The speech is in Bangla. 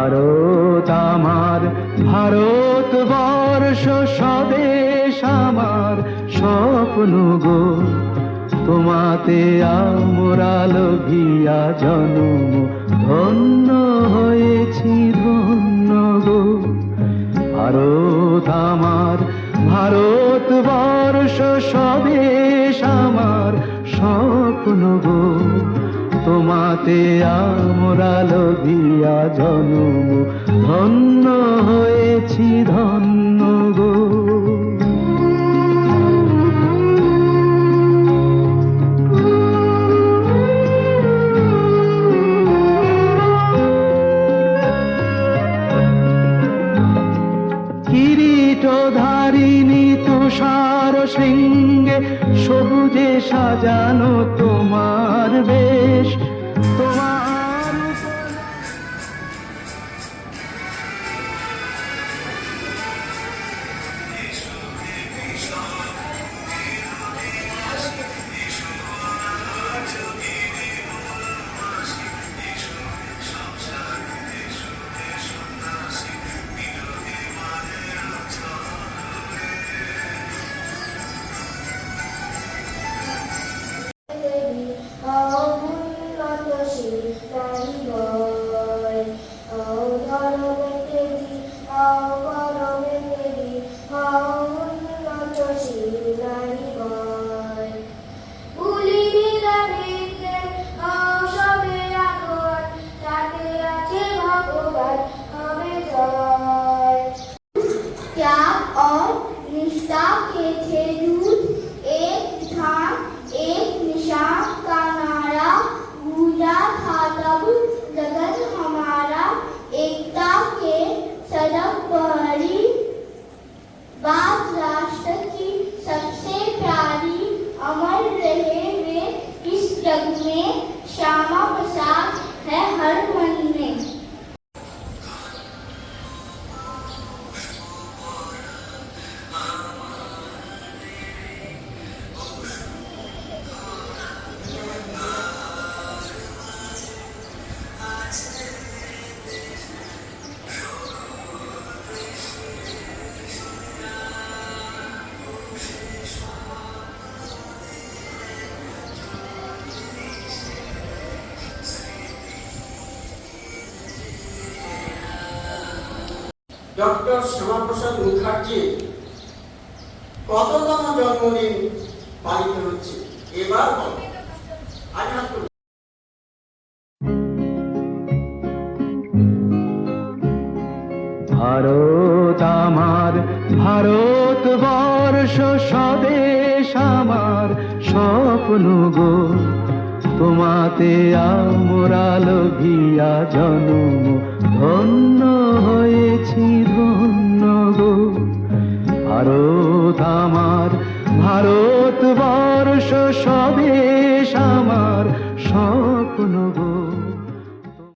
ভারত আমার, ভারতবর্ষ স্বদেশ আমার স্বপ্ন গো। তোমাতে আমরা লোভিয়া জন্ম, ধন্য হয়েছি ধন্য গো। ভারত আমার, ভারতবর্ষ স্বদেশ আমার স্বপ্ন গো। তোমাতে আমরা লোভিয়া জন্ম, ধন্য হয়েছি ধন্য গো। কিরীটধারিণী তুষার শৃঙ্গে সবুজে সাজানো তোমার বেশ, তোমার श्यामा प्रसाद है हर मन में। ডক্টর শ্যামাপ্রসাদ মুখার্জির কততম জন্মদিন পালিত হচ্ছে এবার বল। ভারত আমার, ভারতবর্ষ স্বদেশ আমার স্বপ্ন গো। তোমাতে আমরা লোভিয়া জন্ম, ধন্য হয়েছি ধন্য গো। ভারত আমার, ভারতবর্ষ স্বদেশ